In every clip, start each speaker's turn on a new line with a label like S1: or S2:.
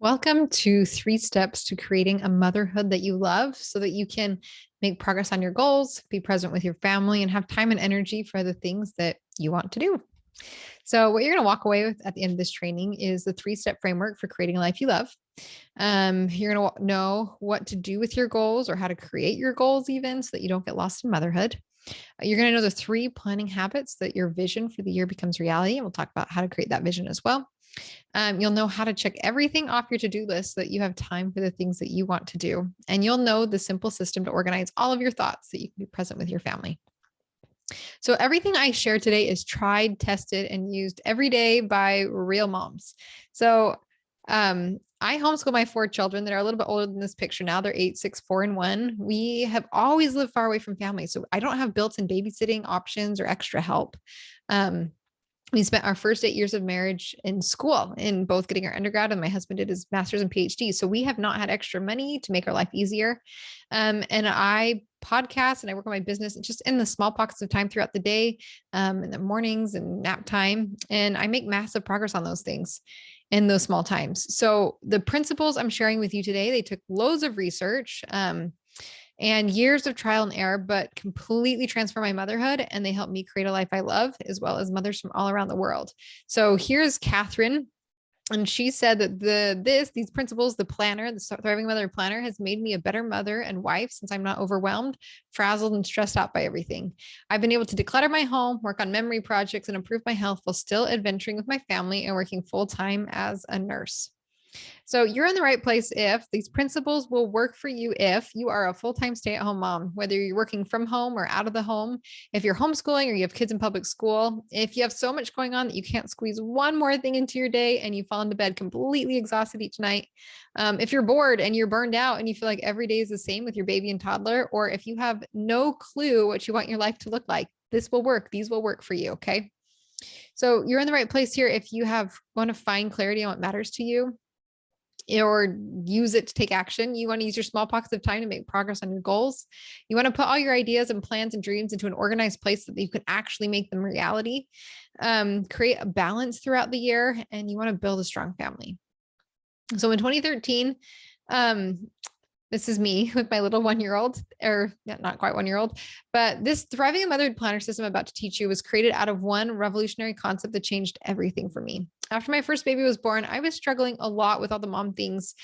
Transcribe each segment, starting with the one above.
S1: Welcome to 3 steps to creating a motherhood that you love so that you can make progress on your goals, be present with your family, and have time and energy for the things that you want to do. So, what you're going to walk away with at the end of this training is the 3 step framework for creating a life you love. You're going to know what to do with your goals or how to create your goals, even so that you don't get lost in motherhood. You're going to know the 3 planning habits that your vision for the year becomes reality. And we'll talk about how to create that vision as well. You'll know how to check everything off your to-do list so that you have time for the things that you want to do. And you'll know the simple system to organize all of your thoughts so that you can be present with your family. So everything I share today is tried, tested, and used every day by real moms. So I homeschool my 4 children that are a little bit older than this picture now. They're 8, 6, 4, and 1. We have always lived far away from family. So I don't have built-in babysitting options or extra help. We spent our first 8 years of marriage in school, in both getting our undergrad, and my husband did his master's and PhD. So we have not had extra money to make our life easier. And I podcast and I work on my business just in the small pockets of time throughout the day, in the mornings and nap time. And I make massive progress on those things in those small times. So the principles I'm sharing with you today, they took loads of research, and years of trial and error, but completely transformed my motherhood. And they helped me create a life I love, as well as mothers from all around the world. So here's Catherine. And she said that these principles, the planner, the Thriving Mother Planner, has made me a better mother and wife since I'm not overwhelmed, frazzled, and stressed out by everything. I've been able to declutter my home, work on memory projects, and improve my health while still adventuring with my family and working full-time as a nurse. So you're in the right place if these principles will work for you if you are a full-time stay-at-home mom, whether you're working from home or out of the home, if you're homeschooling or you have kids in public school, if you have so much going on that you can't squeeze one more thing into your day and you fall into bed completely exhausted each night, if you're bored and you're burned out and you feel like every day is the same with your baby and toddler, or if you have no clue what you want your life to look like, this will work. These will work for you. Okay. So you're in the right place here if you want to find clarity on what matters to you, or use it to take action. You want to use your small pockets of time to make progress on your goals. You want to put all your ideas and plans and dreams into an organized place so that you can actually make them reality. Create a balance throughout the year, and you want to build a strong family. So in 2013, this is me with my little 1-year-old, or not quite 1-year-old, but this Thriving Motherhood Planner system I'm about to teach you was created out of one revolutionary concept that changed everything for me. After my first baby was born, I was struggling a lot with all the mom things,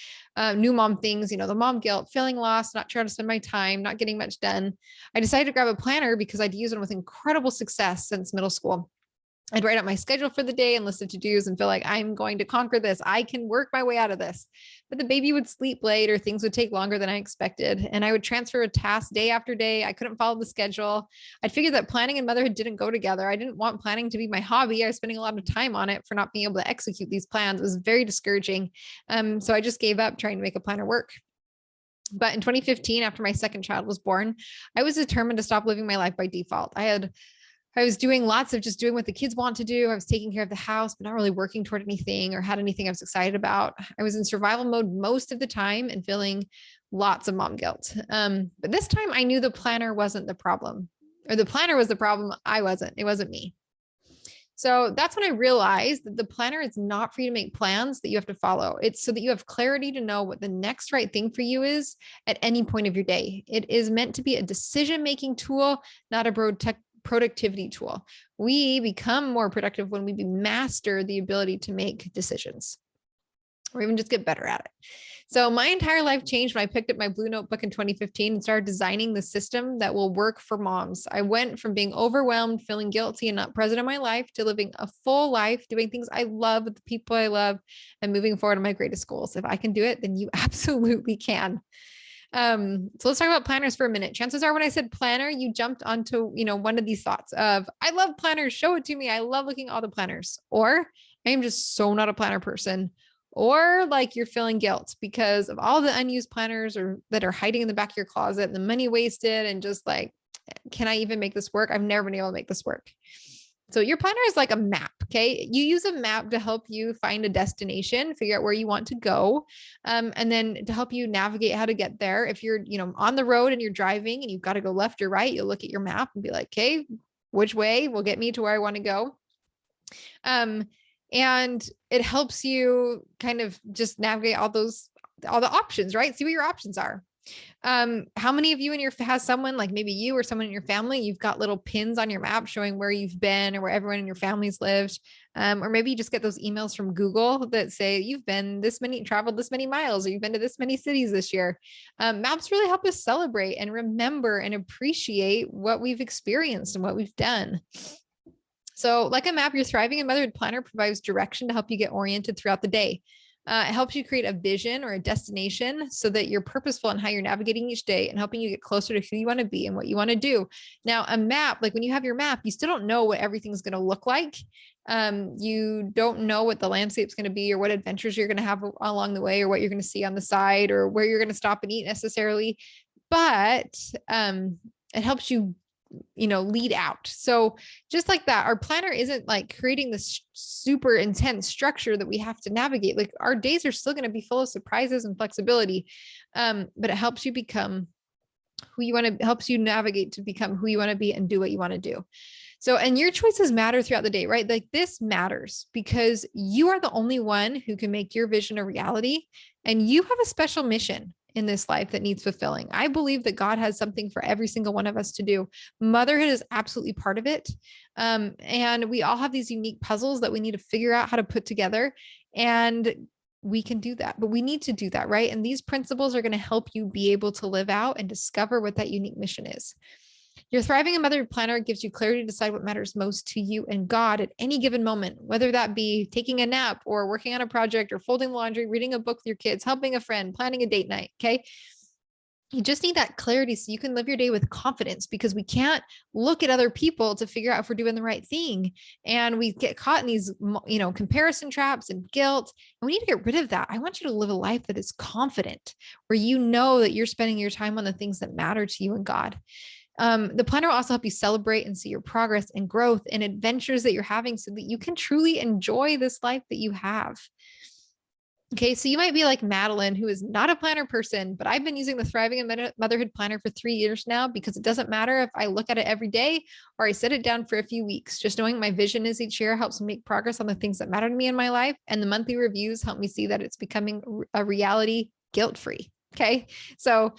S1: new mom things, the mom guilt, feeling lost, not sure how to spend my time, not getting much done. I decided to grab a planner because I'd used one with incredible success since middle school. I'd write out my schedule for the day and list of to-dos and feel like I'm going to conquer this. I can work my way out of this. But the baby would sleep late or things would take longer than I expected. And I would transfer a task day after day. I couldn't follow the schedule. I'd figured that planning and motherhood didn't go together. I didn't want planning to be my hobby. I was spending a lot of time on it for not being able to execute these plans. It was very discouraging. So I just gave up trying to make a planner work. But in 2015, after my second child was born, I was determined to stop living my life by default. I was doing lots of just doing what the kids want to do. I was taking care of the house, but not really working toward anything or had anything I was excited about. I was in survival mode most of the time and feeling lots of mom guilt. But this time I knew the planner wasn't the problem, or the planner was the problem. I wasn't. It wasn't me. So that's when I realized that the planner is not for you to make plans that you have to follow. It's so that you have clarity to know what the next right thing for you is at any point of your day. It is meant to be a decision-making tool, not a productivity tool. We become more productive when we master the ability to make decisions, or even just get better at it. So my entire life changed when I picked up my blue notebook in 2015 and started designing the system that will work for moms. I went from being overwhelmed, feeling guilty and not present in my life, to living a full life, doing things I love with the people I love, and moving forward to my greatest goals. If I can do it, then you absolutely can. So let's talk about planners for a minute. Chances are when I said planner, you jumped onto, one of these thoughts of, I love planners, show it to me. I love looking at all the planners, or I am just so not a planner person, or like you're feeling guilt because of all the unused planners or that are hiding in the back of your closet, the money wasted, and just like, can I even make this work? I've never been able to make this work. So your planner is like a map. Okay. You use a map to help you find a destination, figure out where you want to go. And then to help you navigate how to get there. If you're, on the road and you're driving and you've got to go left or right, you'll look at your map and be like, okay, which way will get me to where I want to go? And it helps you kind of just navigate all the options, right? See what your options are. How many of you in your has someone like maybe you or someone in your family, you've got little pins on your map showing where you've been or where everyone in your family's lived. Or maybe you just get those emails from Google that say you've been traveled this many miles, or you've been to this many cities this year. Maps really help us celebrate and remember and appreciate what we've experienced and what we've done. So like a map, your Thriving in Motherhood planner provides direction to help you get oriented throughout the day. It helps you create a vision or a destination so that you're purposeful in how you're navigating each day and helping you get closer to who you want to be and what you want to do. Now, a map, like when you have your map, you still don't know what everything's going to look like. You don't know what the landscape's going to be or what adventures you're going to have along the way or what you're going to see on the side or where you're going to stop and eat necessarily. But it helps you lead out. So just like that, our planner isn't like creating this super intense structure that we have to navigate. Like our days are still going to be full of surprises and flexibility. But it helps you become who you want to, helps you navigate to become who you want to be and do what you want to do. So, and your choices matter throughout the day, right? Like this matters because you are the only one who can make your vision a reality, and you have a special mission in this life that needs fulfilling. I believe that God has something for every single one of us to do. Motherhood is absolutely part of it. And we all have these unique puzzles that we need to figure out how to put together. And we can do that, but we need to do that, right? And these principles are going to help you be able to live out and discover what that unique mission is. Your Thriving in Motherhood planner gives you clarity to decide what matters most to you and God at any given moment, whether that be taking a nap or working on a project or folding laundry, reading a book with your kids, helping a friend, planning a date night. Okay. You just need that clarity so you can live your day with confidence, because we can't look at other people to figure out if we're doing the right thing. And we get caught in these, comparison traps and guilt. And we need to get rid of that. I want you to live a life that is confident, where you know that you're spending your time on the things that matter to you and God. The planner will also help you celebrate and see your progress and growth and adventures that you're having so that you can truly enjoy this life that you have. Okay, so you might be like Madeline, who is not a planner person, but I've been using the Thriving in Motherhood planner for 3 years now, because it doesn't matter if I look at it every day or I set it down for a few weeks. Just knowing my vision is each year helps me make progress on the things that matter to me in my life. And the monthly reviews help me see that it's becoming a reality guilt-free. Okay, so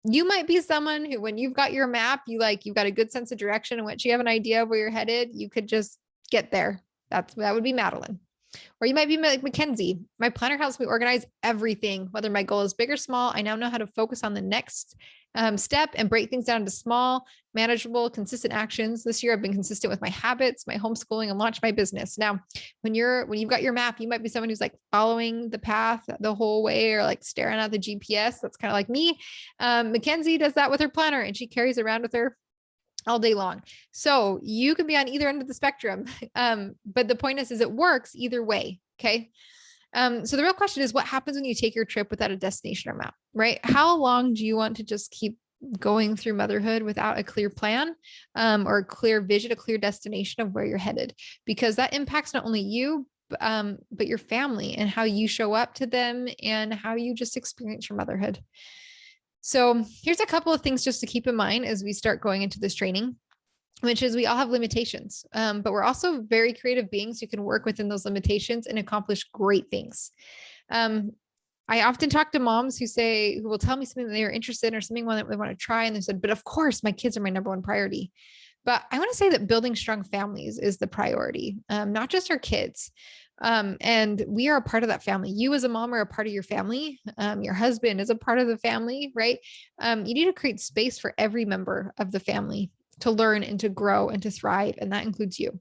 S1: you might be someone who, when you've got your map, you've got a good sense of direction, and once you have an idea of where you're headed, you could just get there. That would be Madeline. Or you might be like Mackenzie. My planner helps me organize everything, whether my goal is big or small. I now know how to focus on the next step and break things down into small, manageable, consistent actions. This year, I've been consistent with my habits, my homeschooling, and launched my business. Now, when you've got your map, you might be someone who's like following the path the whole way, or like staring at the GPS. That's kind of like me. Mackenzie does that with her planner, and she carries around with her all day long. So you can be on either end of the spectrum. But the point is it works either way. Okay. So the real question is, what happens when you take your trip without a destination or map, right? How long do you want to just keep going through motherhood without a clear plan, or a clear vision, a clear destination of where you're headed? Because that impacts not only you, but your family and how you show up to them and how you just experience your motherhood. So here's a couple of things just to keep in mind as we start going into this training, which is we all have limitations, but we're also very creative beings who can work within those limitations and accomplish great things. I often talk to moms who will tell me something that they are interested in or something that they want to try. And they said, but of course my kids are my number one priority. But I want to say that building strong families is the priority, not just our kids. And we are a part of that family. You as a mom are a part of your family. Your husband is a part of the family, right? You need to create space for every member of the family to learn and to grow and to thrive. And that includes you.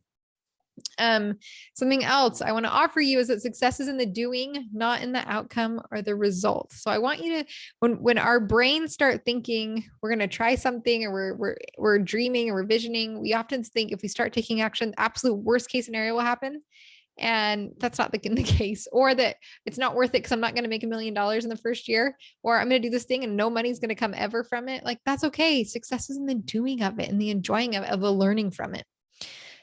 S1: Something else I want to offer you is that success is in the doing, not in the outcome or the result. So I want you to, when our brains start thinking we're going to try something, or we're dreaming or we're visioning, we often think if we start taking action, the absolute worst case scenario will happen. And that's not the case, or that it's not worth it because I'm not going to make $1 million in the first year, or I'm going to do this thing and no money's going to come ever from it. Like, that's okay. Success is in the doing of it and the enjoying of it, of the learning from it.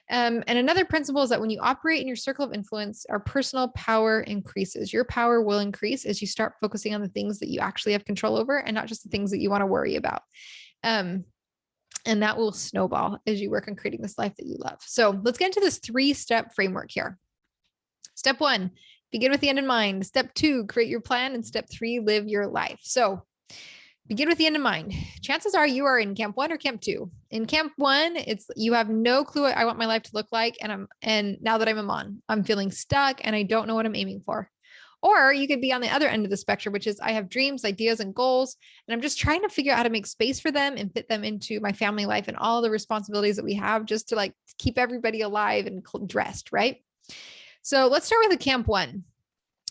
S1: And another principle is that when you operate in your circle of influence, our personal power increases. Your power will increase as you start focusing on the things that you actually have control over and not just the things that you want to worry about. And that will snowball as you work on creating this life that you love. So let's get into this 3-step framework here. Step 1, begin with the end in mind. Step 2, create your plan. And step 3, live your life. So begin with the end in mind. Chances are you are in camp 1 or camp 2. In camp 1, it's you have no clue what I want my life to look like. And now that I'm a mom, I'm feeling stuck and I don't know what I'm aiming for. Or you could be on the other end of the spectrum, which is I have dreams, ideas, and goals, and I'm just trying to figure out how to make space for them and fit them into my family life and all the responsibilities that we have just to like keep everybody alive and dressed, right? So let's start with the camp 1.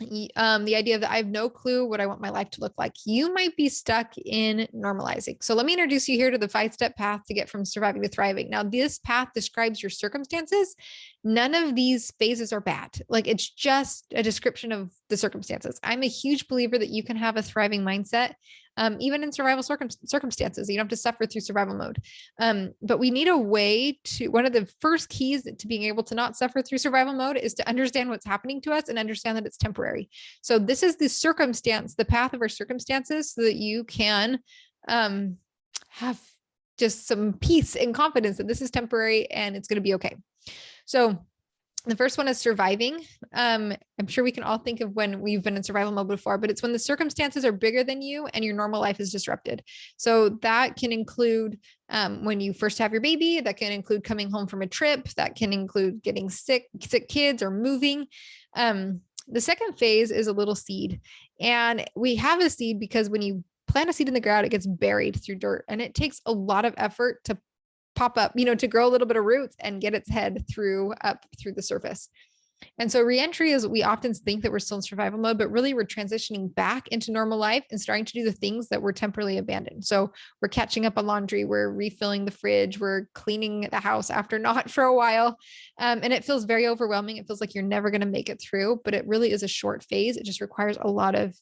S1: The idea that I have no clue what I want my life to look like. You might be stuck in normalizing. So let me introduce you here to the 5-step path to get from surviving to thriving. Now, this path describes your circumstances. None of these phases are bad. Like it's just a description of the circumstances. I'm a huge believer that you can have a thriving mindset, even in survival circumstances. You don't have to suffer through survival mode. But we need a way to, one of the first keys to being able to not suffer through survival mode is to understand what's happening to us and understand that it's temporary. So this is the circumstance, the path of our circumstances, so that you can have just some peace and confidence that this is temporary and it's going to be okay. So the first one is surviving. I'm sure we can all think of when we've been in survival mode before, but it's when the circumstances are bigger than you and your normal life is disrupted. So that can include when you first have your baby, that can include coming home from a trip, that can include getting sick kids or moving. The second phase is a little seed. And we have a seed because when you plant a seed in the ground, it gets buried through dirt and it takes a lot of effort to pop up, to grow a little bit of roots and get its head up through the surface. And so reentry is we often think that we're still in survival mode, but really we're transitioning back into normal life and starting to do the things that were temporarily abandoned. So we're catching up on laundry, we're refilling the fridge, we're cleaning the house after not for a while. And it feels very overwhelming. It feels like you're never going to make it through, but it really is a short phase. It just requires a lot of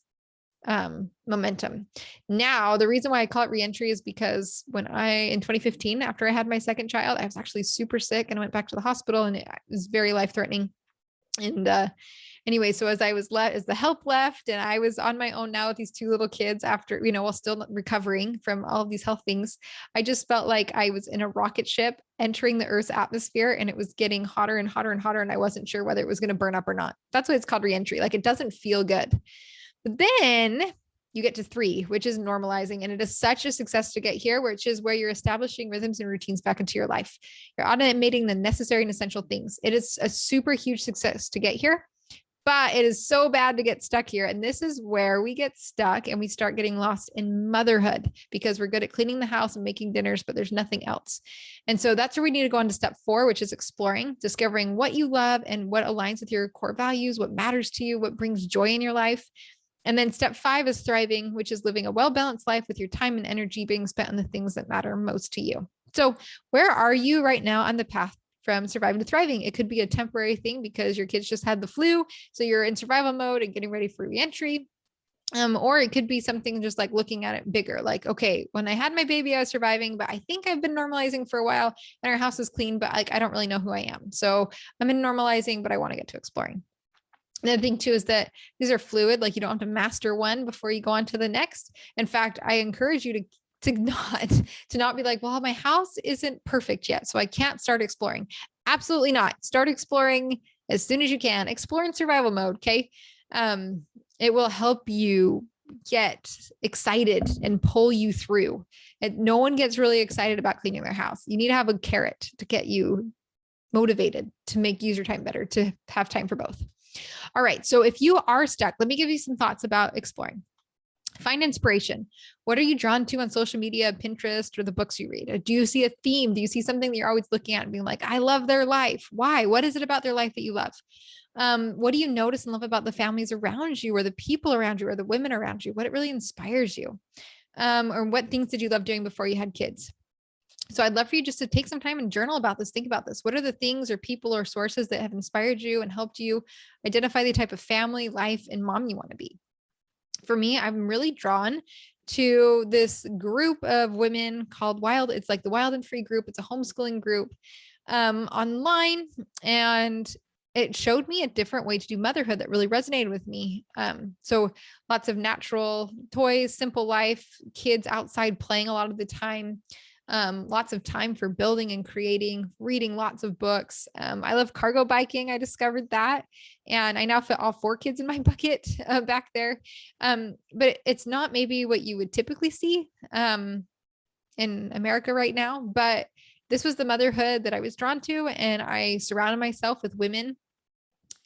S1: momentum. Now, the reason why I call it reentry is because in 2015, after I had my second child, I was actually super sick and I went back to the hospital and it was very life-threatening. And anyway, so as the help left and I was on my own now with these 2 little kids after, while still recovering from all of these health things, I just felt like I was in a rocket ship entering the Earth's atmosphere and it was getting hotter and hotter and hotter. And I wasn't sure whether it was going to burn up or not. That's why it's called reentry. Like it doesn't feel good. But then you get to 3, which is normalizing. And it is such a success to get here, which is where you're establishing rhythms and routines back into your life. You're automating the necessary and essential things. It is a super huge success to get here, but it is so bad to get stuck here. And this is where we get stuck and we start getting lost in motherhood because we're good at cleaning the house and making dinners, but there's nothing else. And so that's where we need to go on to step 4, which is exploring, discovering what you love and what aligns with your core values, what matters to you, what brings joy in your life. And then step 5 is thriving, which is living a well-balanced life with your time and energy being spent on the things that matter most to you. So where are you right now on the path from surviving to thriving? It could be a temporary thing because your kids just had the flu. So you're in survival mode and getting ready for reentry. Or it could be something just like looking at it bigger. Like, okay, when I had my baby, I was surviving, but I think I've been normalizing for a while and our house is clean, but like, I don't really know who I am. So I'm in normalizing, but I want to get to exploring. The other thing too is that these are fluid, like you don't have to master one before you go on to the next. In fact, I encourage you to not be like, well, my house isn't perfect yet, so I can't start exploring. Absolutely not. Start exploring as soon as you can. Explore in survival mode, okay? It will help you get excited and pull you through. And no one gets really excited about cleaning their house. You need to have a carrot to get you motivated to use your time better, to have time for both. All right. So if you are stuck, let me give you some thoughts about exploring. Find inspiration. What are you drawn to on social media, Pinterest, or the books you read? Do you see a theme? Do you see something that you're always looking at and being like, I love their life? Why? What is it about their life that you love? What do you notice and love about the families around you or the people around you or the women around you? What really inspires you? Or what things did you love doing before you had kids? So I'd love for you just to take some time and journal about this. Think about this. What are the things or people or sources that have inspired you and helped you identify the type of family, life, and mom you want to be? For me, I'm really drawn to this group of women called Wild. It's like the Wild and Free group. It's a homeschooling group online. And it showed me a different way to do motherhood that really resonated with me. So lots of natural toys, simple life, kids outside playing a lot of the time. lots of time for building and creating, reading lots of books. I love cargo biking. I discovered that. And I now fit all 4 kids in my bucket back there. But it's not maybe what you would typically see in America right now, but this was the motherhood that I was drawn to. And I surrounded myself with women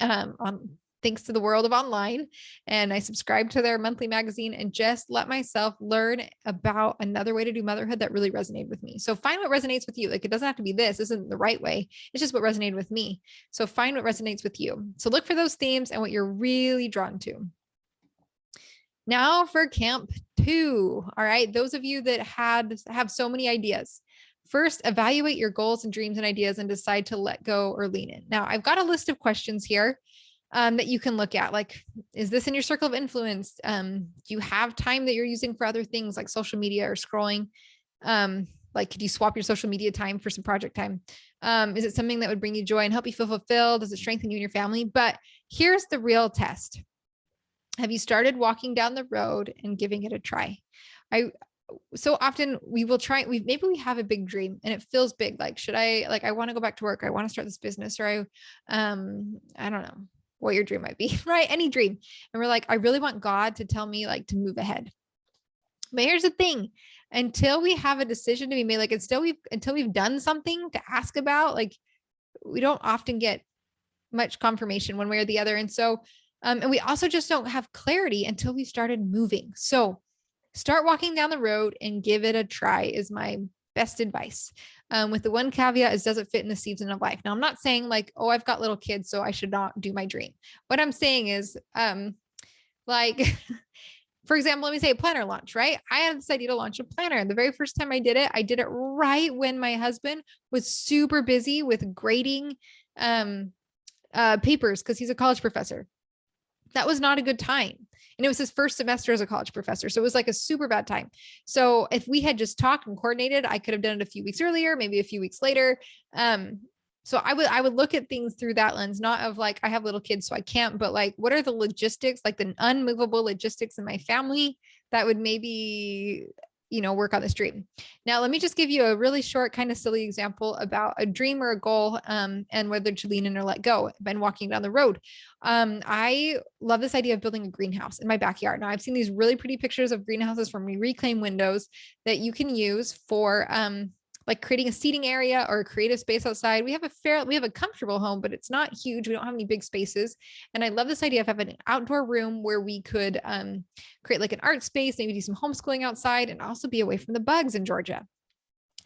S1: on thanks to the world of online. And I subscribed to their monthly magazine and just let myself learn about another way to do motherhood that really resonated with me. So find what resonates with you. Like, it doesn't have to be this isn't the right way. It's just what resonated with me. So find what resonates with you. So look for those themes and what you're really drawn to. Now for camp 2. All right. Those of you that have so many ideas. First, evaluate your goals and dreams and ideas and decide to let go or lean in. Now, I've got a list of questions here that you can look at. Like, is this in your circle of influence? Do you have time that you're using for other things like social media or scrolling? Like, could you swap your social media time for some project time? Is it something that would bring you joy and help you feel fulfilled? Does it strengthen you and your family? But here's the real test. Have you started walking down the road and giving it a try? So often we will try, maybe we have a big dream and it feels big. Like, I want to go back to work. I want to start this business, or I don't know what your dream might be, right? Any dream. And we're like, I really want God to tell me like to move ahead. But here's the thing, until we have a decision to be made, like until we've done something to ask about, like we don't often get much confirmation one way or the other. And so, and we also just don't have clarity until we started moving. So start walking down the road and give it a try is my best advice. With the one caveat is, does it fit in the season of life? Now, I'm not saying like, oh, I've got little kids, so I should not do my dream. What I'm saying is, like, for example, let me say a planner launch, right? I had this idea to launch a planner. The very first time I did it right when my husband was super busy with grading papers because he's a college professor. That was not a good time. And it was his first semester as a college professor. So it was like a super bad time. So if we had just talked and coordinated, I could have done it a few weeks earlier, maybe a few weeks later. So I would look at things through that lens, not of like, I have little kids, so I can't, but like, what are the logistics, like the unmovable logistics in my family that would maybe, work on this dream. Now, let me just give you a really short, kind of silly example about a dream or a goal, and whether to lean in or let go. Been walking down the road. I love this idea of building a greenhouse in my backyard. Now, I've seen these really pretty pictures of greenhouses from reclaimed windows that you can use for, like creating a seating area or a creative space outside. We have a comfortable home, but it's not huge. We don't have any big spaces. And I love this idea of having an outdoor room where we could create like an art space, maybe do some homeschooling outside, and also be away from the bugs in Georgia.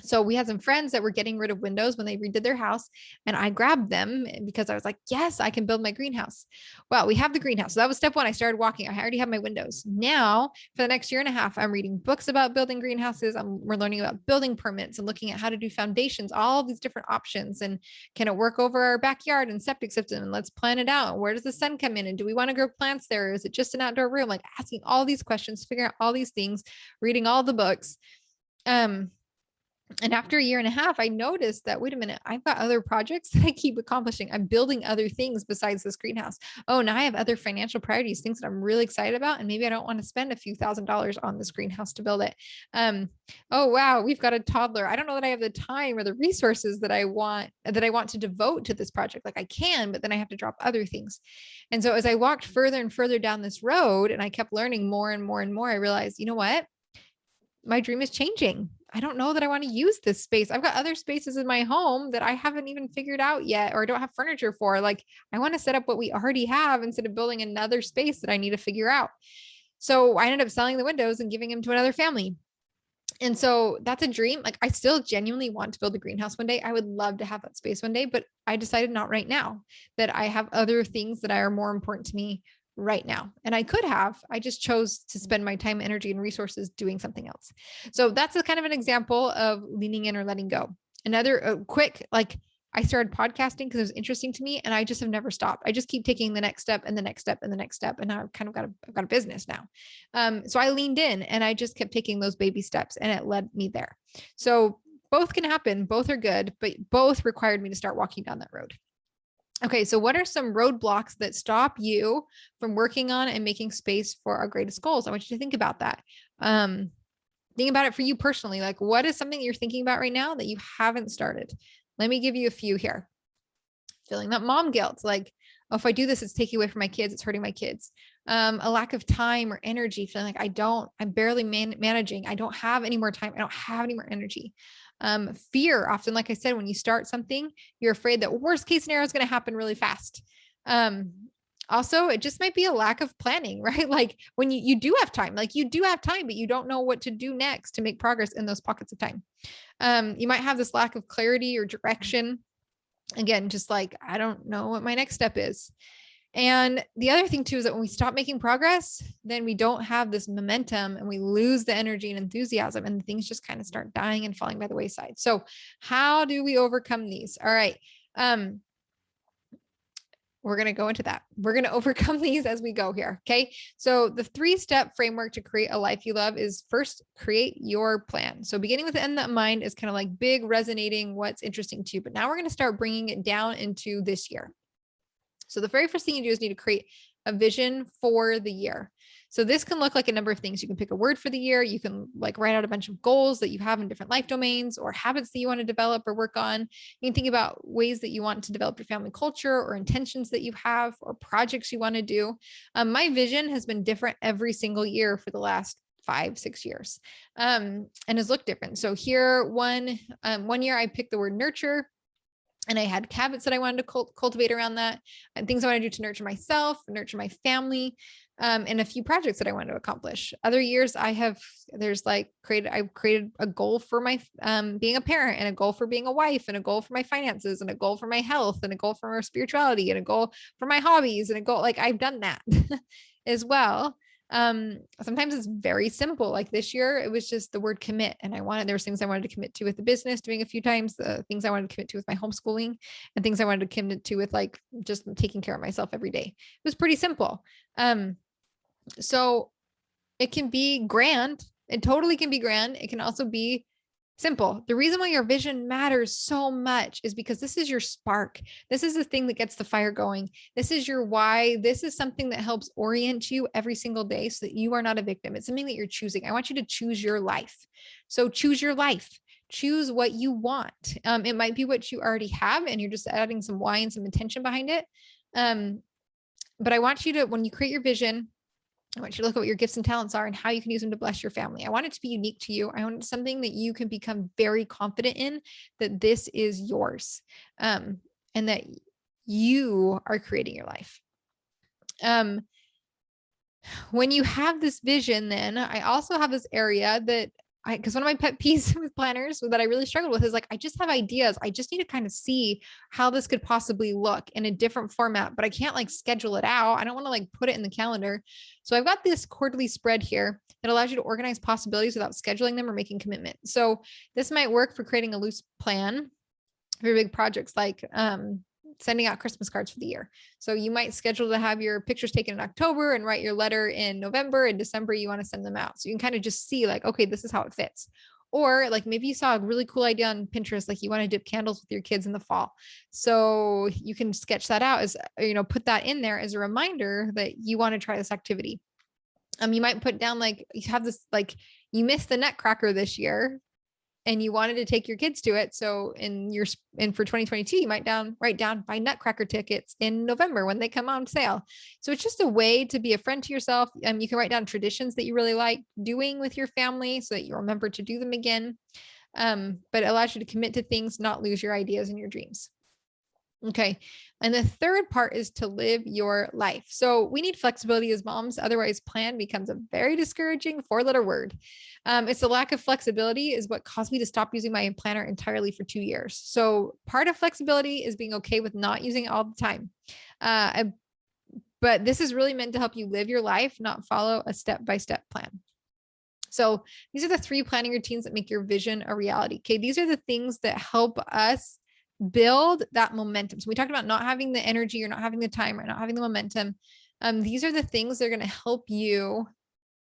S1: So we had some friends that were getting rid of windows when they redid their house, and I grabbed them because I was like, yes, I can build my greenhouse. Well, we have the greenhouse. So that was step 1. I started walking. I already have my windows. Now for the next year and a half, I'm reading books about building greenhouses. We're learning about building permits and looking at how to do foundations, all these different options. And can it work over our backyard and septic system? And let's plan it out. Where does the sun come in? And do we want to grow plants there? Or is it just an outdoor room? Like asking all these questions, figuring out all these things, reading all the books. And after a year and a half, I noticed that, wait a minute, I've got other projects that I keep accomplishing. I'm building other things besides this greenhouse. Oh, now I have other financial priorities, things that I'm really excited about. And maybe I don't want to spend a few $1,000s on this greenhouse to build it. Oh, wow, we've got a toddler. I don't know that I have the time or the resources that I want to devote to this project. Like I can, but then I have to drop other things. And so as I walked further and further down this road and I kept learning more and more and more, I realized, you know what? My dream is changing. I don't know that I want to use this space. I've got other spaces in my home that I haven't even figured out yet, or don't have furniture for. Like I want to set up what we already have instead of building another space that I need to figure out. So I ended up selling the windows and giving them to another family. And so that's a dream. Like I still genuinely want to build a greenhouse one day. I would love to have that space one day, but I decided not right now, that I have other things that are more important to me right now. And I just chose to spend my time, energy, and resources doing something else. So that's a kind of an example of leaning in or letting go. Another quick, like I started podcasting because it was interesting to me and I just have never stopped. I just keep taking the next step and the next step and the next step. And now I've got a business now. So I leaned in and I just kept taking those baby steps and it led me there. So both can happen. Both are good, but both required me to start walking down that road. Okay, so what are some roadblocks that stop you from working on and making space for our greatest goals? I want you to think about that. Think about it for you personally. Like, what is something you're thinking about right now that you haven't started? Let me give you a few here. Feeling that mom guilt, like, oh, if I do this, it's taking away from my kids, it's hurting my kids. A lack of time or energy, feeling like I'm barely managing. I don't have any more time. I don't have any more energy. Fear, often, like I said, when you start something, you're afraid that worst case scenario is going to happen really fast. Also, it just might be a lack of planning, right? Like when you do have time, but you don't know what to do next to make progress in those pockets of time. You might have this lack of clarity or direction. Again, just like, I don't know what my next step is. And the other thing too, is that when we stop making progress, then we don't have this momentum and we lose the energy and enthusiasm, and things just kind of start dying and falling by the wayside. So how do we overcome these? All right. We're going to go into that. We're going to overcome these as we go here. Okay. So the 3-step framework to create a life you love is, first, create your plan. So beginning with the end in mind is kind of like big, resonating, what's interesting to you. But now we're going to start bringing it down into this year. So the very first thing you do is need to create a vision for the year. So this can look like a number of things. You can pick a word for the year. You can like write out a bunch of goals that you have in different life domains or habits that you want to develop or work on. You can think about ways that you want to develop your family culture or intentions that you have or projects you want to do. My vision has been different every single year for the last 5-6 years, and has looked different. So here, one year I picked the word nurture, and I had habits that I wanted to cultivate around that, and things I want to do to nurture myself, nurture my family, and a few projects that I wanted to accomplish. Other years I've created a goal for my being a parent, and a goal for being a wife, and a goal for my finances, and a goal for my health, and a goal for my spirituality, and a goal for my hobbies, and a goal, like I've done that as well. Sometimes it's very simple. Like this year, it was just the word commit. And there was things I wanted to commit to with the business doing a few times, things I wanted to commit to with my homeschooling, and things I wanted to commit to with like just taking care of myself every day. It was pretty simple. So it can be grand. It totally can be grand. It can also be simple. The reason why your vision matters so much is because this is your spark. This is the thing that gets the fire going. This is your why. This is something that helps orient you every single day so that you are not a victim. It's something that you're choosing. I want you to choose your life. So choose your life. Choose what you want. It might be what you already have, and you're just adding some why and some intention behind it. But I want you to, when you create your vision, I want you to look at what your gifts and talents are and how you can use them to bless your family. I want it to be unique to you. I want something that you can become very confident in, that this is yours, and that you are creating your life. When you have this vision, then I also have this area that because one of my pet peeves with planners that I really struggled with is like, I just have ideas. I just need to kind of see how this could possibly look in a different format, but I can't like schedule it out. I don't want to like put it in the calendar. So I've got this quarterly spread here that allows you to organize possibilities without scheduling them or making commitment. So this might work for creating a loose plan for big projects like sending out Christmas cards for the year. So you might schedule to have your pictures taken in October and write your letter in November. In December, you want to send them out. So you can kind of just see like, okay, this is how it fits. Or like maybe you saw a really cool idea on Pinterest, like you want to dip candles with your kids in the fall. So you can sketch that out as, put that in there as a reminder that you want to try this activity. You might put down like, you have this, like you missed the Nutcracker this year, and you wanted to take your kids to it. So for 2022, you might write down buy Nutcracker tickets in November when they come on sale. So it's just a way to be a friend to yourself. You can write down traditions that you really like doing with your family so that you remember to do them again. But it allows you to commit to things, not lose your ideas and your dreams. Okay. And the third part is to live your life. So we need flexibility as moms. Otherwise, plan becomes a very discouraging 4-letter word. It's the lack of flexibility is what caused me to stop using my planner entirely for 2 years. So part of flexibility is being okay with not using it all the time. But this is really meant to help you live your life, not follow a step-by-step plan. So these are the 3 planning routines that make your vision a reality. Okay. These are the things that help us build that momentum. So we talked about not having the energy or not having the time or not having the momentum. These are the things that are going to help you,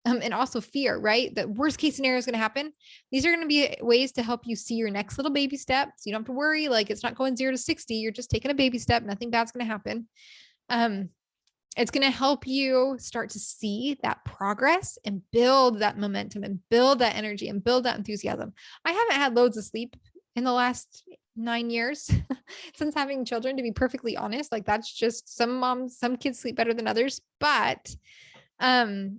S1: and also fear, right? The worst case scenario is going to happen. These are going to be ways to help you see your next little baby step. So you don't have to worry, like it's not going 0 to 60. You're just taking a baby step. Nothing bad's going to happen. It's going to help you start to see that progress and build that momentum and build that energy and build that enthusiasm. I haven't had loads of sleep in the last 9 years since having children, to be perfectly honest. Like that's just some kids sleep better than others, but I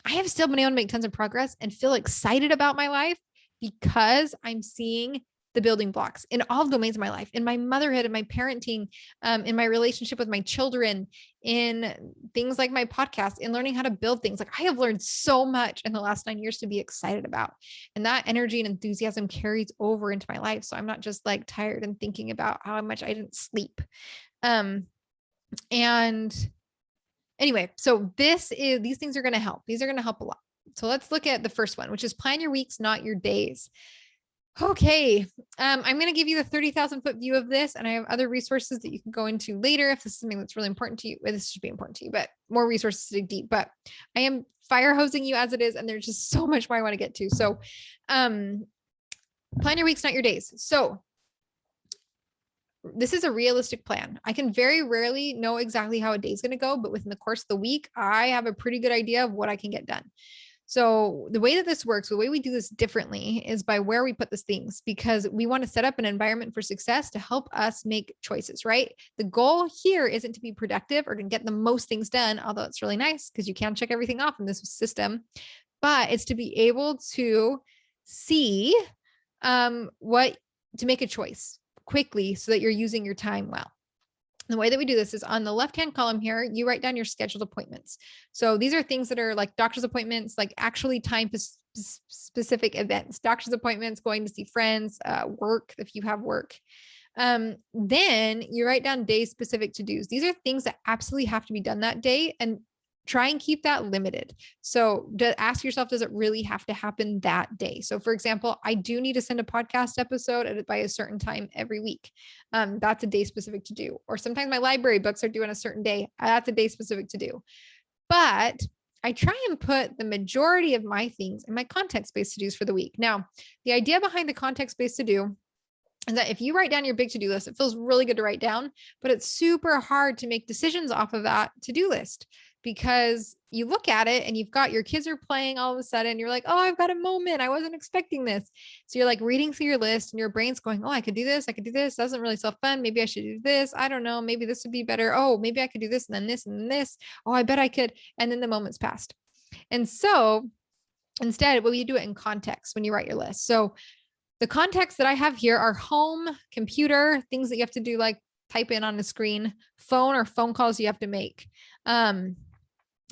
S1: have still been able to make tons of progress and feel excited about my life because I'm seeing the building blocks in all domains of my life, in my motherhood, in my parenting, in my relationship with my children, in things like my podcast, in learning how to build things. Like I have learned so much in the last 9 years to be excited about. And that energy and enthusiasm carries over into my life. So I'm not just like tired and thinking about how much I didn't sleep. And anyway, so these things are going to help. These are going to help a lot. So let's look at the first one, which is plan your weeks, not your days. Okay. I'm going to give you the 30,000 foot view of this, and I have other resources that you can go into later if this is something that's really important to you. Well, this should be important to you, but more resources to dig deep. But I am fire hosing you as it is, and there's just so much more I want to get to. So, plan your weeks, not your days. So this is a realistic plan. I can very rarely know exactly how a day is going to go, but within the course of the week, I have a pretty good idea of what I can get done. So the way that this works, the way we do this differently is by where we put these things, because we want to set up an environment for success to help us make choices, right? The goal here isn't to be productive or to get the most things done, although it's really nice because you can check everything off in this system, but it's to be able to see to make a choice quickly so that you're using your time well. The way that we do this is on the left-hand column here, you write down your scheduled appointments. So these are things that are like doctor's appointments, like actually time specific events, doctor's appointments, going to see friends, work, if you have work. Then you write down day specific to-dos. These are things that absolutely have to be done that day, and try and keep that limited. So ask yourself, does it really have to happen that day? So for example, I do need to send a podcast episode by a certain time every week. That's a day specific to do. Or sometimes my library books are due on a certain day. That's a day specific to do. But I try and put the majority of my things in my context-based to-dos for the week. Now, the idea behind the context-based to-do is that if you write down your big to-do list, it feels really good to write down, but it's super hard to make decisions off of that to-do list, because you look at it and you've got your kids are playing all of a sudden. You're like, oh, I've got a moment. I wasn't expecting this. So you're like reading through your list and your brain's going, oh, I could do this. I could do this. Doesn't really so fun. Maybe I should do this. I don't know. Maybe this would be better. Oh, maybe I could do this and then this and then this. Oh, I bet I could. And then the moment's passed. And so instead, what you do it in context when you write your list. So the context that I have here are home, computer, things that you have to do, like type in on the screen, phone or phone calls you have to make,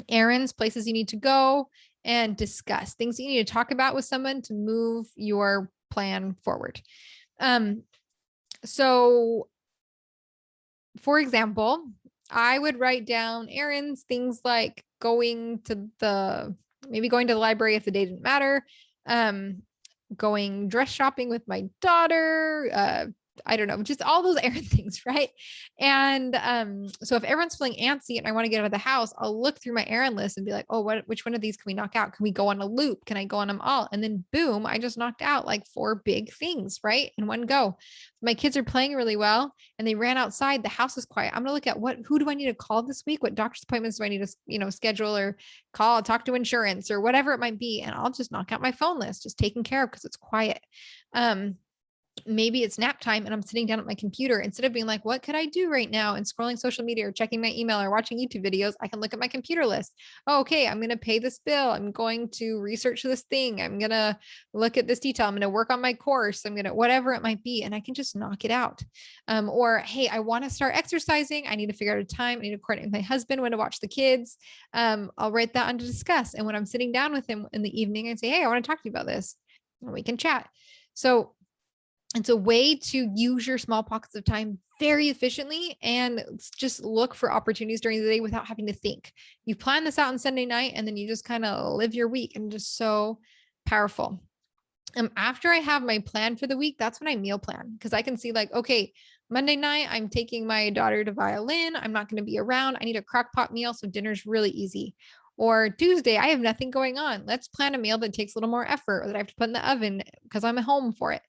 S1: errands, places you need to go, and discuss things that you need to talk about with someone to move your plan forward. So for example, I would write down errands, things like going to the library if the day didn't matter, going dress shopping with my daughter, I don't know, just all those errand things, right? And so if everyone's feeling antsy and I want to get out of the house, I'll look through my errand list and be like, oh, which one of these can we knock out? Can we go on a loop? Can I go on them all? And then boom, I just knocked out like 4 big things, right? In one go. My kids are playing really well and they ran outside. The house is quiet. I'm going to look at who do I need to call this week? What doctor's appointments do I need to, schedule or call, talk to insurance or whatever it might be. And I'll just knock out my phone list, just taken care of because it's quiet. Maybe it's nap time and I'm sitting down at my computer. Instead of being like, what could I do right now? And scrolling social media or checking my email or watching YouTube videos, I can look at my computer list. Oh, okay, I'm going to pay this bill. I'm going to research this thing. I'm going to look at this detail. I'm going to work on my course. I'm going to, whatever it might be. And I can just knock it out. Or, hey, I want to start exercising. I need to figure out a time. I need to coordinate with my husband when to watch the kids. I'll write that on to discuss. And when I'm sitting down with him in the evening, I say, hey, I want to talk to you about this. And we can chat. So it's a way to use your small pockets of time very efficiently and just look for opportunities during the day without having to think. You plan this out on Sunday night and then you just kind of live your week, and just so powerful. After I have my plan for the week, that's when I meal plan, because I can see like, okay, Monday night, I'm taking my daughter to violin. I'm not going to be around. I need a crock pot meal. So dinner's really easy. Or Tuesday, I have nothing going on. Let's plan a meal that takes a little more effort or that I have to put in the oven because I'm at home for it.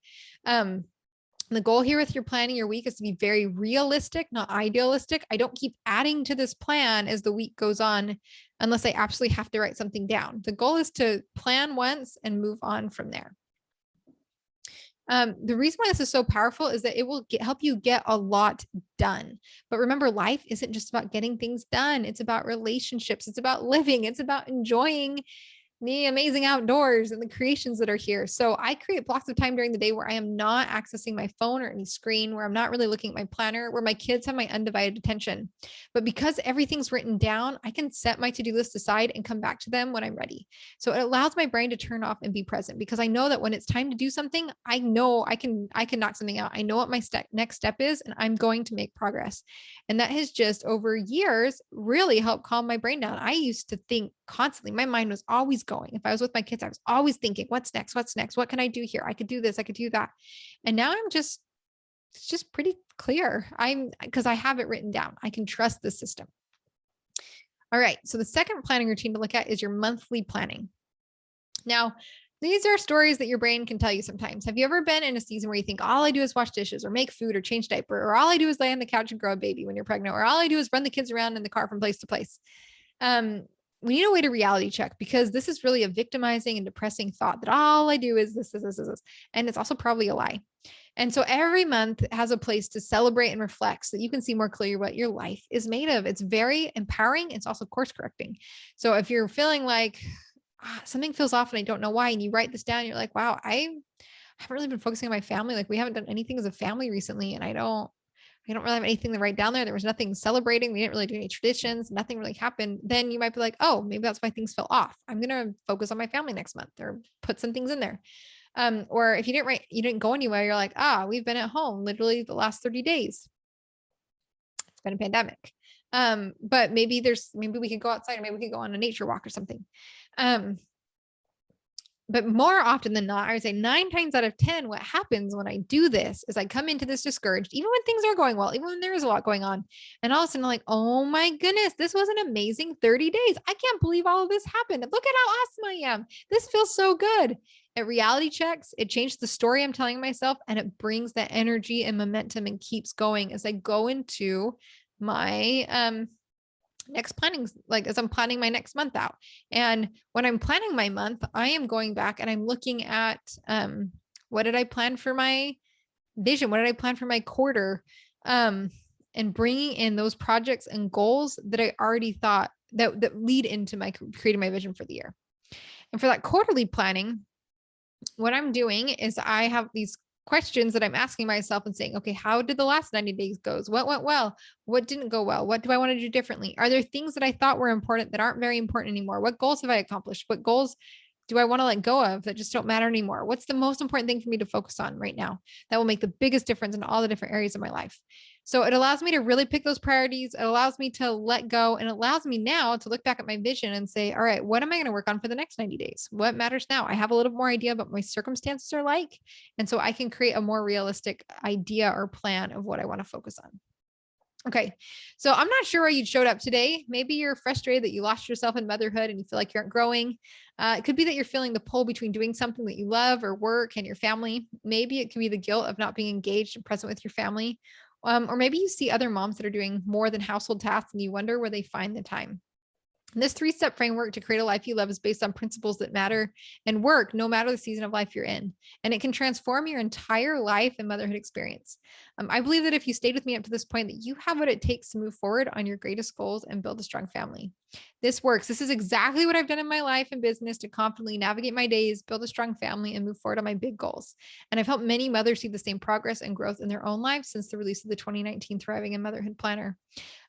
S1: And the goal here with your planning your week is to be very realistic, not idealistic. I don't keep adding to this plan as the week goes on, unless I absolutely have to write something down. The goal is to plan once and move on from there. The reason why this is so powerful is that it will help you get a lot done. But remember, life isn't just about getting things done. It's about relationships. It's about living. It's about enjoying the amazing outdoors and the creations that are here. So I create blocks of time during the day where I am not accessing my phone or any screen, where I'm not really looking at my planner, where my kids have my undivided attention. But because everything's written down, I can set my to-do list aside and come back to them when I'm ready. So it allows my brain to turn off and be present, because I know that when it's time to do something, I know I can knock something out. I know what my next step is, and I'm going to make progress. And that has just over years really helped calm my brain down. I used to think constantly. My mind was always going. If I was with my kids, I was always thinking, what's next? What's next? What can I do here? I could do this. I could do that. And now it's just pretty clear. Because I have it written down. I can trust the system. All right. So the second planning routine to look at is your monthly planning. Now, these are stories that your brain can tell you sometimes. Have you ever been in a season where you think all I do is wash dishes or make food or change diaper, or all I do is lay on the couch and grow a baby when you're pregnant, or all I do is run the kids around in the car from place to place? We need a way to reality check, because this is really a victimizing and depressing thought that all I do is this. And it's also probably a lie. And so every month has a place to celebrate and reflect, so that you can see more clearly what your life is made of. It's very empowering. It's also course correcting. So if you're feeling like something feels off and I don't know why, and you write this down, you're like, wow, I haven't really been focusing on my family. Like, we haven't done anything as a family recently. And I don't really have anything to write down there. There was nothing celebrating. We didn't really do any traditions. Nothing really happened. Then you might be like, oh, maybe that's why things fell off. I'm going to focus on my family next month, or put some things in there. Or if you didn't go anywhere, you're like, we've been at home literally the last 30 days. It's been a pandemic. But maybe we could go outside, or maybe we could go on a nature walk or something. But more often than not, I would say 9 times out of 10, what happens when I do this is I come into this discouraged, even when things are going well, even when there is a lot going on. And all of a sudden I'm like, oh my goodness, this was an amazing 30 days. I can't believe all of this happened. Look at how awesome I am. This feels so good. At reality checks, it changed the story I'm telling myself, and it brings that energy and momentum and keeps going as I go into my, next planning, like as I'm planning my next month out. And when I'm planning my month, I am going back and I'm looking at, what did I plan for my vision? What did I plan for my quarter? And bringing in those projects and goals that I already thought that lead into my creating my vision for the year. And for that quarterly planning, what I'm doing is I have these questions that I'm asking myself and saying, okay, how did the last 90 days goes? What went well? What didn't go well? What do I want to do differently? Are there things that I thought were important that aren't very important anymore? What goals have I accomplished? What goals do I want to let go of that just don't matter anymore? What's the most important thing for me to focus on right now that will make the biggest difference in all the different areas of my life? So it allows me to really pick those priorities. It allows me to let go, and it allows me now to look back at my vision and say, all right, what am I going to work on for the next 90 days? What matters now? I have a little more idea about what my circumstances are like. And so I can create a more realistic idea or plan of what I want to focus on. Okay. So I'm not sure why you showed up today. Maybe you're frustrated that you lost yourself in motherhood and you feel like you aren't growing. It could be that you're feeling the pull between doing something that you love or work and your family. Maybe it could be the guilt of not being engaged and present with your family. Or maybe you see other moms that are doing more than household tasks and you wonder where they find the time. And this 3-step framework to create a life you love is based on principles that matter and work no matter the season of life you're in. And it can transform your entire life and motherhood experience. I believe that if you stayed with me up to this point, that you have what it takes to move forward on your greatest goals and build a strong family. This works. This is exactly what I've done in my life and business to confidently navigate my days, build a strong family, and move forward on my big goals. And I've helped many mothers see the same progress and growth in their own lives since the release of the 2019 Thriving in Motherhood Planner.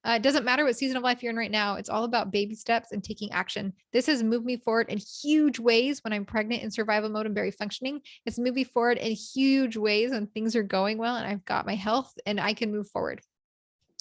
S1: It doesn't matter what season of life you're in right now. It's all about baby steps and taking action. This has moved me forward in huge ways when I'm pregnant in survival mode and very functioning. It's moved me forward in huge ways when things are going well and I've got my health and I can move forward.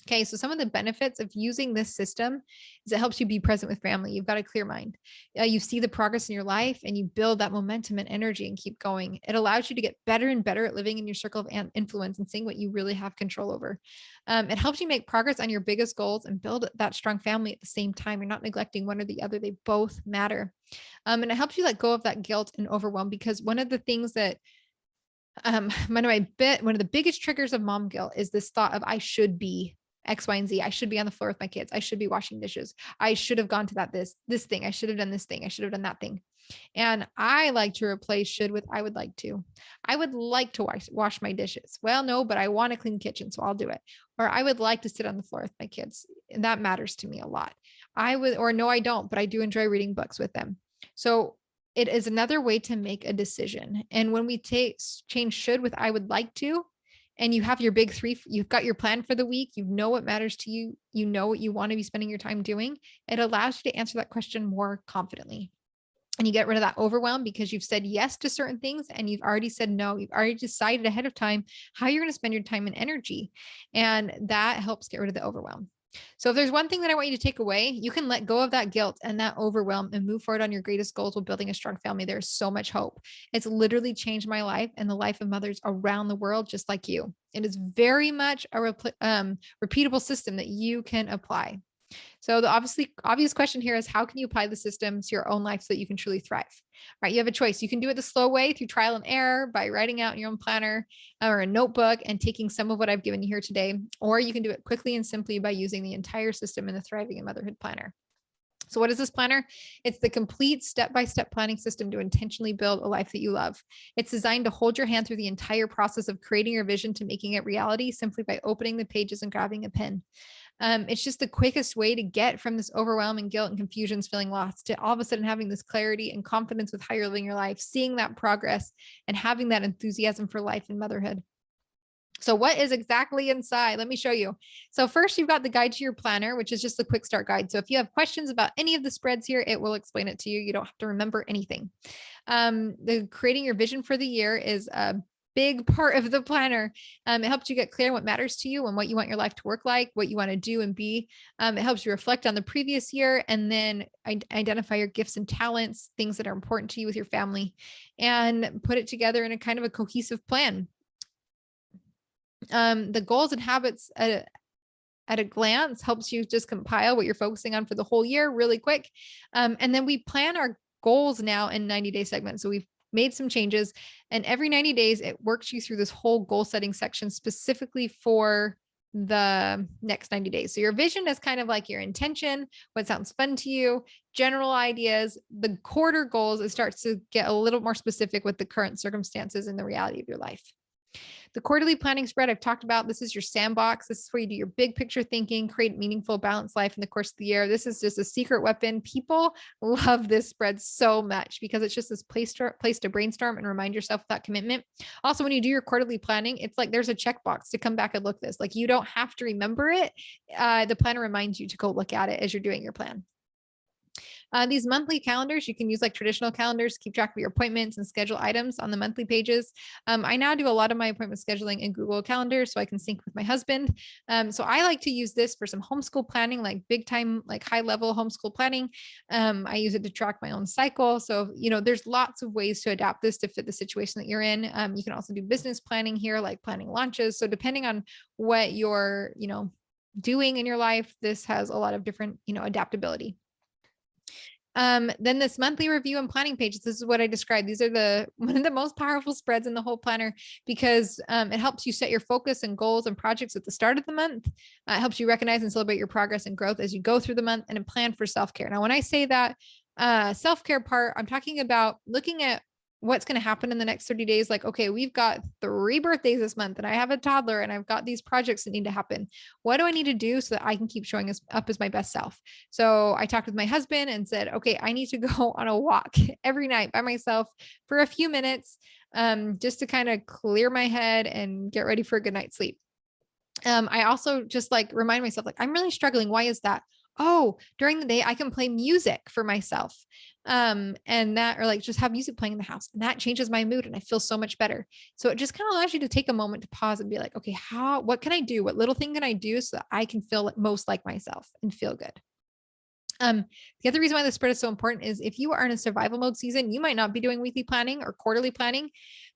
S1: Okay, so some of the benefits of using this system is it helps you be present with family. You've got a clear mind. You see the progress in your life and you build that momentum and energy and keep going. It allows you to get better and better at living in your circle of influence and seeing what you really have control over. It helps you make progress on your biggest goals and build that strong family at the same time. You're not neglecting one or the other. They both matter. And it helps you let go of that guilt and overwhelm, because one of the things that One of the biggest triggers of mom guilt is this thought of I should be X, Y, and Z. I should be on the floor with my kids. I should be washing dishes. I should have gone to this thing. I should have done this thing. I should have done that thing. And I like to replace should with I would like to. I would like to wash my dishes. Well, no, but I want a clean kitchen, so I'll do it. Or I would like to sit on the floor with my kids. And that matters to me a lot. Or no, I don't, but I do enjoy reading books with them. So it is another way to make a decision. And when we change should with I would like to, and you have your big three, you've got your plan for the week, you know what matters to you, you know what you want to be spending your time doing, it allows you to answer that question more confidently. And you get rid of that overwhelm because you've said yes to certain things and you've already said no. You've already decided ahead of time how you're going to spend your time and energy. And that helps get rid of the overwhelm. So if there's one thing that I want you to take away, you can let go of that guilt and that overwhelm and move forward on your greatest goals while building a strong family. There's so much hope. It's literally changed my life and the life of mothers around the world, just like you. It is very much a repeatable system that you can apply. So the obvious question here is how can you apply the system to your own life so that you can truly thrive? Right? You have a choice. You can do it the slow way through trial and error by writing out in your own planner or a notebook and taking some of what I've given you here today, or you can do it quickly and simply by using the entire system in the Thriving in Motherhood planner. So what is this planner? It's the complete step-by-step planning system to intentionally build a life that you love. It's designed to hold your hand through the entire process of creating your vision to making it reality simply by opening the pages and grabbing a pen. It's just the quickest way to get from this overwhelming guilt and confusions, feeling lost, to all of a sudden having this clarity and confidence with how you're living your life, seeing that progress and having that enthusiasm for life and motherhood. So what is exactly inside? Let me show you. So first you've got the guide to your planner, which is just the quick start guide. So if you have questions about any of the spreads here, it will explain it to you. You don't have to remember anything. The creating your vision for the year is a big part of the planner. It helps you get clear on what matters to you and what you want your life to work like, what you want to do and be. It helps you reflect on the previous year and then identify your gifts and talents, things that are important to you with your family, and put it together in a kind of a cohesive plan. The goals and habits at a glance helps you just compile what you're focusing on for the whole year really quick. And then we plan our goals now in 90-day segments. So we've made some changes, and every 90 days, it works you through this whole goal setting section specifically for the next 90 days. So your vision is kind of like your intention, what sounds fun to you, general ideas. The quarter goals, it starts to get a little more specific with the current circumstances and the reality of your life. The quarterly planning spread I've talked about, this is your sandbox. This is where you do your big picture thinking, create meaningful, balanced life in the course of the year. This is just a secret weapon. People love this spread so much because it's just this place to brainstorm and remind yourself of that commitment. Also, when you do your quarterly planning, it's like there's a checkbox to come back and look this. Like you don't have to remember it. The planner reminds you to go look at it as you're doing your plan. These monthly calendars, you can use like traditional calendars, keep track of your appointments and schedule items on the monthly pages. I now do a lot of my appointment scheduling in Google Calendar so I can sync with my husband. So I like to use this for some homeschool planning, like big time, like high level homeschool planning. I use it to track my own cycle. So, there's lots of ways to adapt this to fit the situation that you're in. You can also do business planning here, like planning launches. So depending on what you're, doing in your life, this has a lot of different, adaptability. Then this monthly review and planning pages, this is what I described. These are one of the most powerful spreads in the whole planner because it helps you set your focus and goals and projects at the start of the month. It helps you recognize and celebrate your progress and growth as you go through the month and plan for self-care. Now, when I say that self-care part, I'm talking about looking at what's going to happen in the next 30 days. Like, okay, we've got 3 birthdays this month and I have a toddler and I've got these projects that need to happen. What do I need to do so that I can keep showing up as my best self? So I talked with my husband and said, okay, I need to go on a walk every night by myself for a few minutes, just to kind of clear my head and get ready for a good night's sleep. I also just remind myself, I'm really struggling. Why is that? Oh, during the day, I can play music for myself. And that, or just have music playing in the house, and that changes my mood and I feel so much better. So it just kind of allows you to take a moment to pause and be like, okay, what can I do? What little thing can I do so that I can feel most like myself and feel good? The other reason why this spread is so important is if you are in a survival mode season, you might not be doing weekly planning or quarterly planning,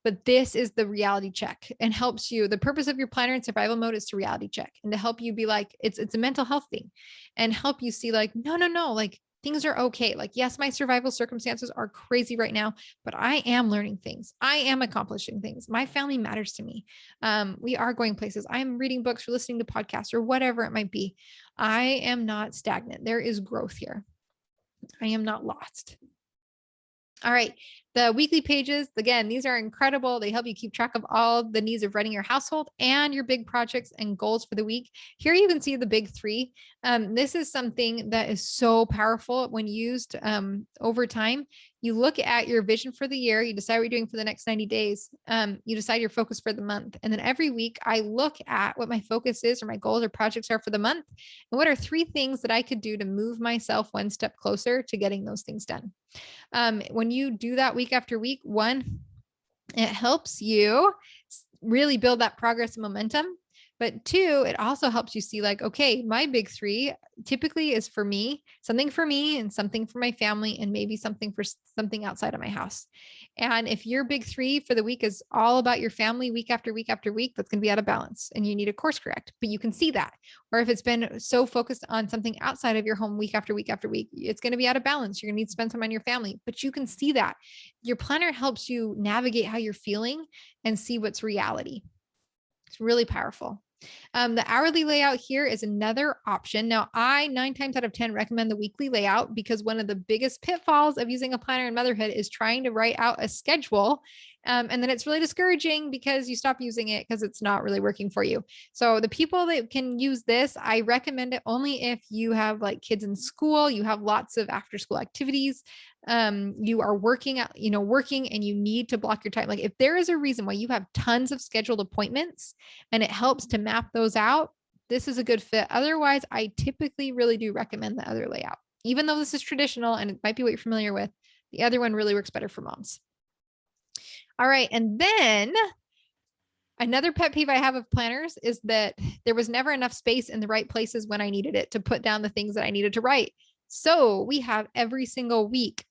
S1: but this is the reality check and helps you. The purpose of your planner in survival mode is to reality check and to help you be like, it's a mental health thing and help you see no, Things are okay. Like, yes, my survival circumstances are crazy right now, but I am learning things. I am accomplishing things. My family matters to me. We are going places. I'm reading books or listening to podcasts or whatever it might be. I am not stagnant. There is growth here. I am not lost. All right. The weekly pages, again, these are incredible. They help you keep track of all the needs of running your household and your big projects and goals for the week. Here you can see the big three. This is something that is so powerful when used over time. You look at your vision for the year, you decide what you're doing for the next 90 days. You decide your focus for the month. And then every week I look at what my focus is or my goals or projects are for the month. And what are 3 things that I could do to move myself one step closer to getting those things done. When you do that week after week, one, it helps you really build that progress and momentum. But 2, it also helps you see like, okay, my big 3 typically is for me, something for me and something for my family and maybe something for something outside of my house. And if your big 3 for the week is all about your family week after week after week, that's going to be out of balance and you need to course correct, but you can see that. Or if it's been so focused on something outside of your home week after week after week, it's going to be out of balance. You're going to need to spend time on your family, but you can see that. Your planner helps you navigate how you're feeling and see what's reality. It's really powerful. The hourly layout here is another option. Now, I 9 times out of 10 recommend the weekly layout because one of the biggest pitfalls of using a planner in motherhood is trying to write out a schedule. And then it's really discouraging because you stop using it because it's not really working for you. So the people that can use this, I recommend it only if you have like kids in school, you have lots of after school activities, you are working and you need to block your time. Like if there is a reason why you have tons of scheduled appointments and it helps to map those out, this is a good fit. Otherwise, I typically really do recommend the other layout. Even though this is traditional and it might be what you're familiar with, the other one really works better for moms. All right. And then another pet peeve I have of planners is that there was never enough space in the right places when I needed it to put down the things that I needed to write. So we have every single week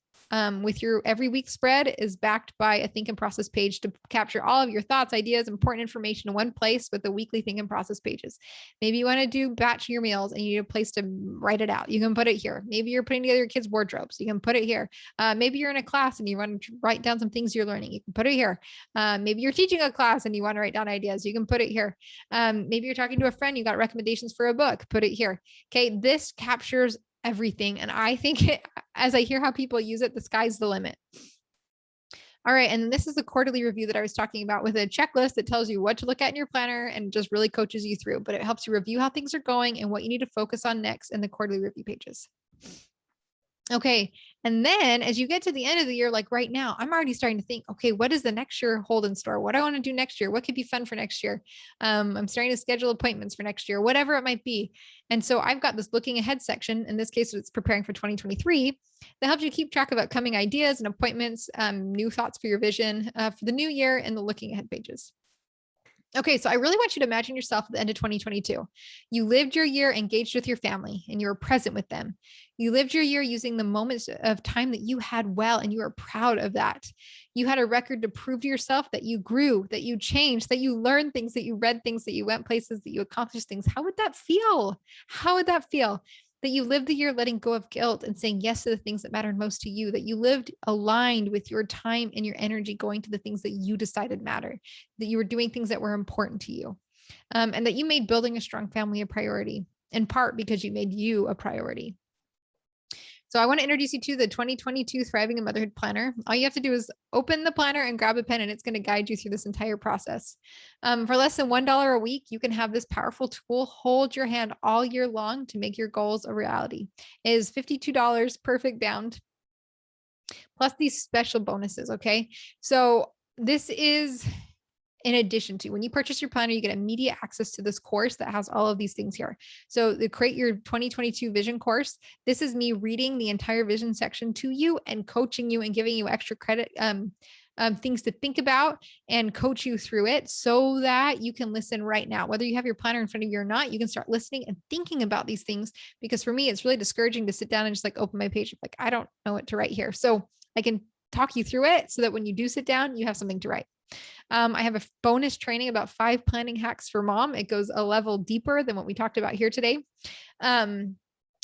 S1: with your every week spread is backed by a think and process page to capture all of your thoughts, ideas, important information in one place with the weekly think and process pages. Maybe you want to do batch your meals and you need a place to write it out. You can put it here. Maybe you're putting together your kids' wardrobes. You can put it here. Maybe you're in a class and you want to write down some things you're learning. You can put it here. Maybe you're teaching a class and you want to write down ideas. You can put it here. Maybe you're talking to a friend. You got recommendations for a book. Put it here. Okay. This captures everything. And I think as I hear how people use it, the sky's the limit. All right. And this is the quarterly review that I was talking about with a checklist that tells you what to look at in your planner and just really coaches you through, but it helps you review how things are going and what you need to focus on next in the quarterly review pages. Okay. And then as you get to the end of the year, like right now, I'm already starting to think, okay, what does the next year hold in store? What do I want to do next year? What could be fun for next year? I'm starting to schedule appointments for next year, whatever it might be. And so I've got this looking ahead section. In this case, it's preparing for 2023 that helps you keep track of upcoming ideas and appointments, new thoughts for your vision for the new year and the looking ahead pages. Okay, so I really want you to imagine yourself at the end of 2022. You lived your year engaged with your family and you were present with them. You lived your year using the moments of time that you had well, and you are proud of that. You had a record to prove to yourself that you grew, that you changed, that you learned things, that you read things, that you went places, that you accomplished things. How would that feel? How would that feel? That you lived the year letting go of guilt and saying yes to the things that mattered most to you, that you lived aligned with your time and your energy going to the things that you decided matter, that you were doing things that were important to you, and that you made building a strong family a priority, in part because you made you a priority. So I want to introduce you to the 2022 Thriving in Motherhood Planner. All you have to do is open the planner and grab a pen, and it's going to guide you through this entire process. For less than $1 a week, you can have this powerful tool hold your hand all year long to make your goals a reality. It is $52, perfect bound, plus these special bonuses. Okay. So this is in addition to when you purchase your planner, you get immediate access to this course that has all of these things here. So the Create Your 2022 Vision course, this is me reading the entire vision section to you and coaching you and giving you extra credit, things to think about and coach you through it so that you can listen right now. Whether you have your planner in front of you or not, you can start listening and thinking about these things. Because for me, it's really discouraging to sit down and just like open my page. Like, I don't know what to write here. So I can talk you through it so that when you do sit down, you have something to write. I have a bonus training about 5 planning hacks for mom. It goes a level deeper than what we talked about here today.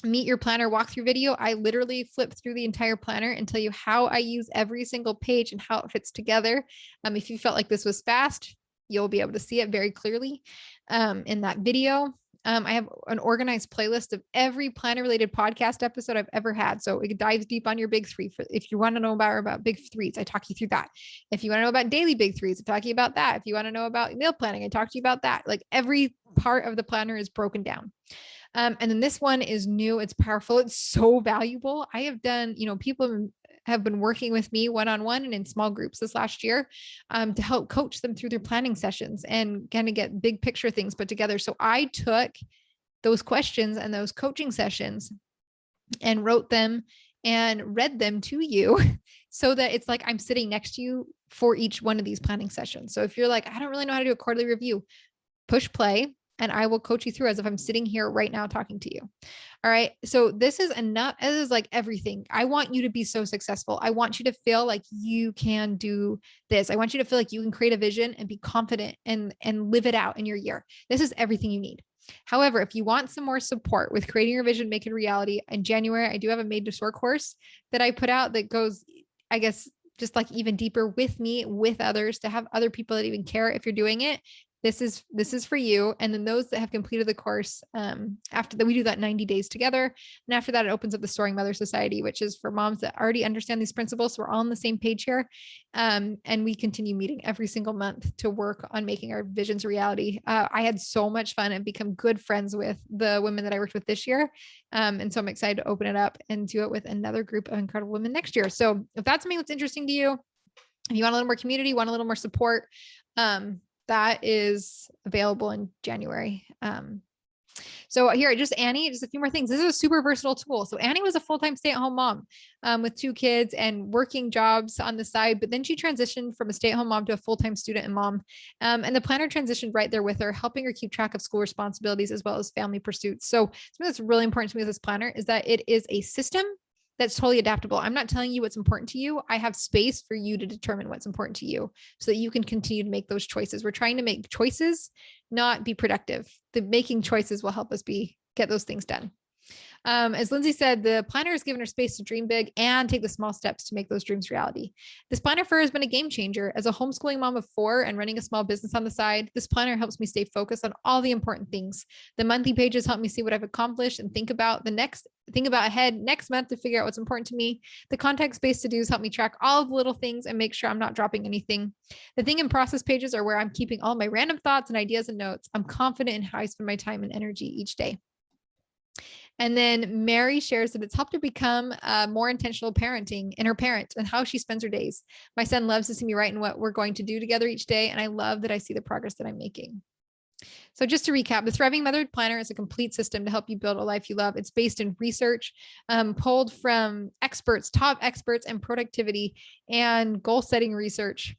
S1: Meet Your Planner walkthrough video, I literally flip through the entire planner and tell you how I use every single page and how it fits together. If you felt like this was fast, you'll be able to see it very clearly in that video. I have an organized playlist of every planner related podcast episode I've ever had. So it dives deep on your big three. For if you want to know about big threes, I talk you through that. If you want to know about daily big threes, I talk you about that. If you want to know about meal planning, I talk to you about that. Like every part of the planner is broken down. And then this one is new. It's powerful. It's so valuable. I have done, people have been working with me one-on-one and in small groups this last year to help coach them through their planning sessions and kind of get big picture things put together. So I took those questions and those coaching sessions and wrote them and read them to you so that it's like I'm sitting next to you for each one of these planning sessions. So if you're like, I don't really know how to do a quarterly review, push play and I will coach you through as if I'm sitting here right now talking to you. All right. So this is enough. This is like everything. I want you to be so successful. I want you to feel like you can do this. I want you to feel like you can create a vision and be confident and live it out in your year. This is everything you need. However, if you want some more support with creating your vision, make it a reality, in January, I do have a Made to Soar course that I put out that goes, I guess, just like even deeper with me, with others, to have other people that even care if you're doing it. This is for you. And then those that have completed the course, after that, we do that 90 days together. And after that, it opens up the Soaring Mother Society, which is for moms that already understand these principles. So we're all on the same page here. And we continue meeting every single month to work on making our visions a reality. I had so much fun and become good friends with the women that I worked with this year. And so I'm excited to open it up and do it with another group of incredible women next year. So if that's something that's interesting to you, if you want a little more community, want a little more support, that is available in January. So here, just Annie, just a few more things. This is a super versatile tool. So Annie was a full-time stay-at-home mom with 2 kids and working jobs on the side, but then she transitioned from a stay-at-home mom to a full-time student and mom. And the planner transitioned right there with her, helping her keep track of school responsibilities as well as family pursuits. So something that's really important to me with this planner is that it is a system that's totally adaptable. I'm not telling you what's important to you. I have space for you to determine what's important to you so that you can continue to make those choices. We're trying to make choices, not be productive. The making choices will help us get those things done. As Lindsay said, the planner has given her space to dream big and take the small steps to make those dreams reality. This planner for her has been a game changer. As a homeschooling mom of 4 and running a small business on the side, this planner helps me stay focused on all the important things. The monthly pages help me see what I've accomplished and think about ahead next month to figure out what's important to me. The context-based to-dos help me track all of the little things and make sure I'm not dropping anything. The thing and process pages are where I'm keeping all my random thoughts and ideas and notes. I'm confident in how I spend my time and energy each day. And then Mary shares that it's helped her become more intentional parenting in her parent and how she spends her days. My son loves to see me write in what we're going to do together each day. And I love that I see the progress that I'm making. So just to recap, the Thriving Motherhood Planner is a complete system to help you build a life you love. It's based in research, pulled from experts, top experts in productivity and goal setting research.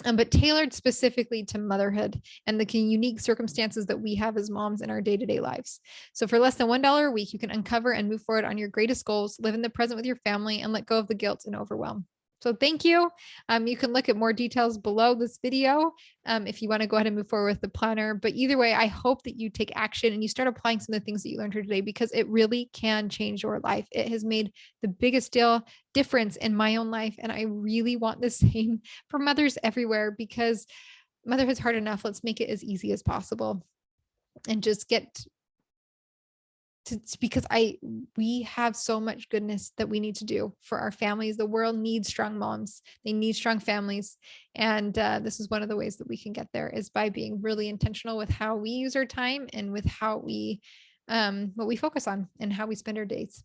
S1: But tailored specifically to motherhood and the unique circumstances that we have as moms in our day-to-day lives. So for less than $1 a week, you can uncover and move forward on your greatest goals, live in the present with your family, and let go of the guilt and overwhelm. So thank you. You can look at more details below this video if you want to go ahead and move forward with the planner. But either way, I hope that you take action and you start applying some of the things that you learned here today, because it really can change your life. It has made the biggest difference in my own life. And I really want the same for mothers everywhere, because motherhood's hard enough. Let's make it as easy as possible and just get because we have so much goodness that we need to do for our families. The world needs strong moms. They need strong families. And this is one of the ways that we can get there, is by being really intentional with how we use our time and with how we, what we focus on and how we spend our days.